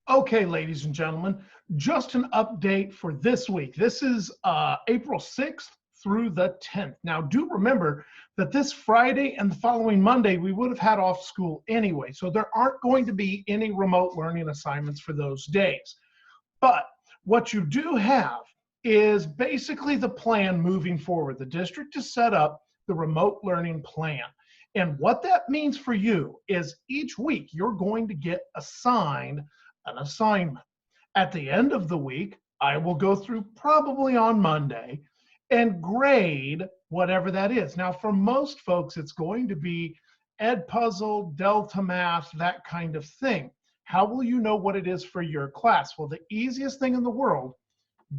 Okay, ladies and gentlemen, just an update for this week. This is April 6th through the 10th. Now, do remember that this Friday and the following Monday, we would have had off school anyway. So there aren't going to be any remote learning assignments for those days. But what you do have is basically the plan moving forward. The district has set up the remote learning plan. And what that means for you is each week you're going to get assigned an assignment. At the end of the week, I will go through probably on Monday and grade whatever that is. Now, for most folks, it's going to be Edpuzzle, Delta Math, that kind of thing. How will you know what it is for your class? Well, the easiest thing in the world,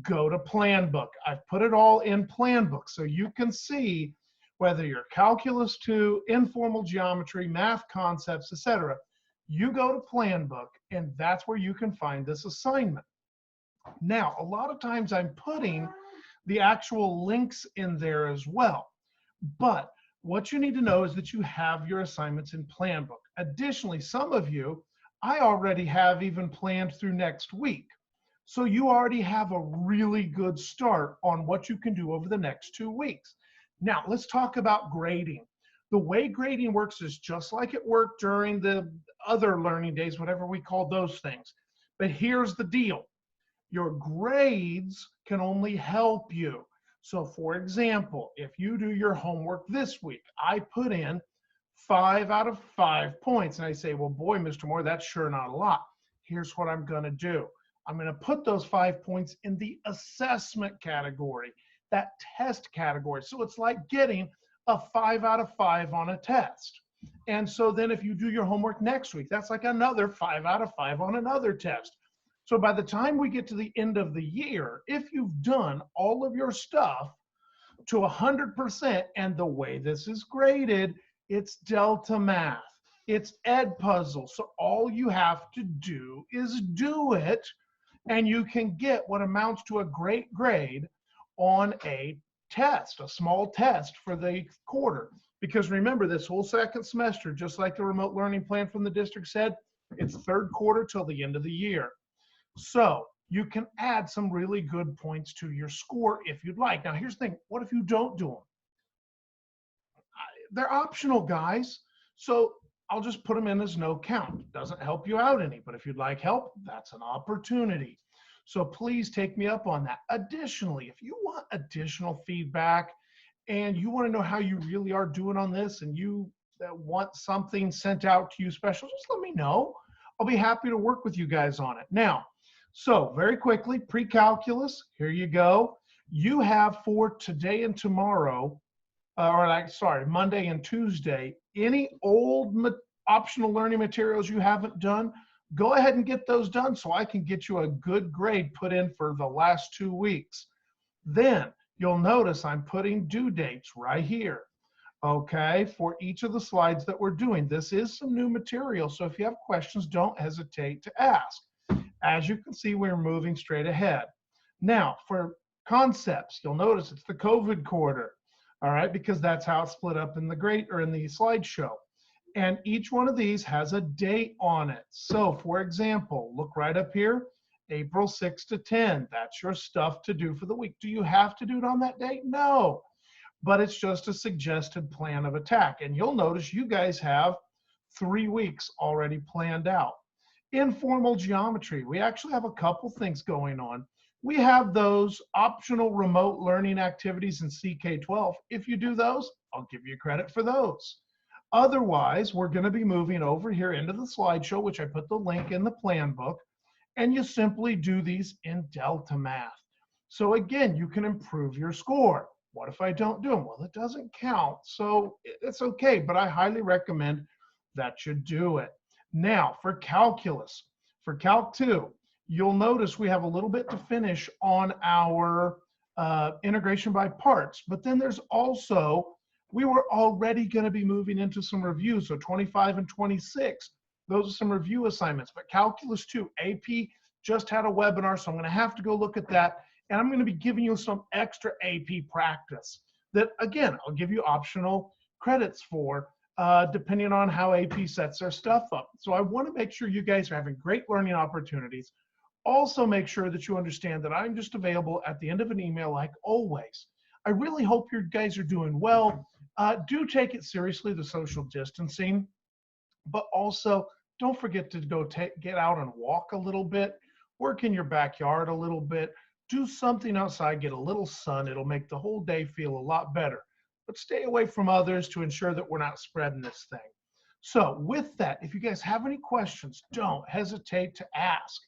go to Planbook. I've put it all in Planbook so you can see whether you're Calculus 2, informal geometry, math concepts, etc. You go to Planbook, and that's where you can find this assignment. Now, a lot of times I'm putting the actual links in there as well. But what you need to know is that you have your assignments in Planbook. Additionally, some of you, I already have even planned through next week. So you already have a really good start on what you can do over the next 2 weeks. Now, let's talk about grading. The way grading works is just like it worked during the other learning days, whatever we call those things. But here's the deal. Your grades can only help you. So for example, if you do your homework this week, I put in 5 out of 5 points. And I say, well, boy, Mr. Moore, that's sure not a lot. Here's what I'm going to do. I'm going to put those 5 points in the assessment category, that test category. So it's like getting a 5 out of 5 on a test. And so then if you do your homework next week, that's like another 5 out of 5 on another test. So by the time we get to the end of the year, if you've done all of your stuff to 100%, and the way this is graded, it's Delta Math, it's Edpuzzle. So all you have to do is do it, and you can get what amounts to a great grade on a test, a small test for the quarter. Because remember, this whole second semester, just like the remote learning plan from the district said, it's third quarter till the end of the year. So you can add some really good points to your score if you'd like. Now, here's the thing. What if you don't do them? They're optional, guys. So I'll just put them in as no count. Doesn't help you out any, but if you'd like help, that's an opportunity. So please take me up on that. Additionally, if you want additional feedback and you want to know how you really are doing on this and you want something sent out to you special, just let me know. I'll be happy to work with you guys on it. Now, so very quickly, pre-calculus, here you go. You have for today and tomorrow, Monday and Tuesday, any old optional learning materials you haven't done, go ahead and get those done so I can get you a good grade put in for the last 2 weeks. Then you'll notice I'm putting due dates right here, okay, for each of the slides that we're doing. This is some new material, so if you have questions, don't hesitate to ask. As you can see, we're moving straight ahead. Now, for concepts, you'll notice it's the COVID quarter, all right, because that's how it's split up in the slideshow. And each one of these has a date on it. So for example, look right up here, April 6 to 10. That's your stuff to do for the week. Do you have to do it on that date? No, but it's just a suggested plan of attack. And you'll notice you guys have 3 weeks already planned out. Informal geometry, we actually have a couple things going on. We have those optional remote learning activities in CK12. If you do those, I'll give you credit for those. Otherwise, we're going to be moving over here into the slideshow, which I put the link in the plan book, and you simply do these in Delta Math. So again, you can improve your score. What if I don't do them? Well, it doesn't count, so it's okay, but I highly recommend that you do it. Now, for calculus, for Calc 2, you'll notice we have a little bit to finish on our integration by parts, but then there's also, we were already going to be moving into some reviews, so 25 and 26, those are some review assignments. But Calculus 2, AP just had a webinar, so I'm going to have to go look at that, and I'm going to be giving you some extra AP practice that, again, I'll give you optional credits for depending on how AP sets their stuff up. So I want to make sure you guys are having great learning opportunities. Also make sure that you understand that I'm just available at the end of an email like always. I really hope you guys are doing well. Do take it seriously, the social distancing, but also don't forget to go get out and walk a little bit, work in your backyard a little bit, do something outside, get a little sun. It'll make the whole day feel a lot better. But stay away from others to ensure that we're not spreading this thing. So with that, if you guys have any questions, don't hesitate to ask.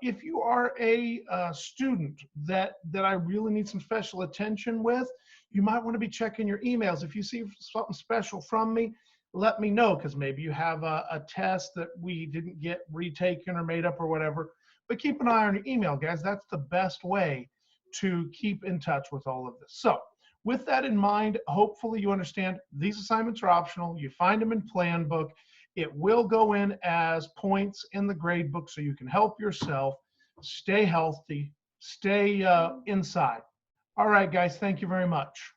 If you are a student that I really need some special attention with, you might want to be checking your emails. If you see something special from me, let me know, because maybe you have a test that we didn't get retaken or made up or whatever. But keep an eye on your email, guys. That's the best way to keep in touch with all of this. So with that in mind, hopefully you understand these assignments are optional. You find them in Plan Book. It will go in as points in the grade book so you can help yourself. Stay healthy, stay inside. All right, guys, thank you very much.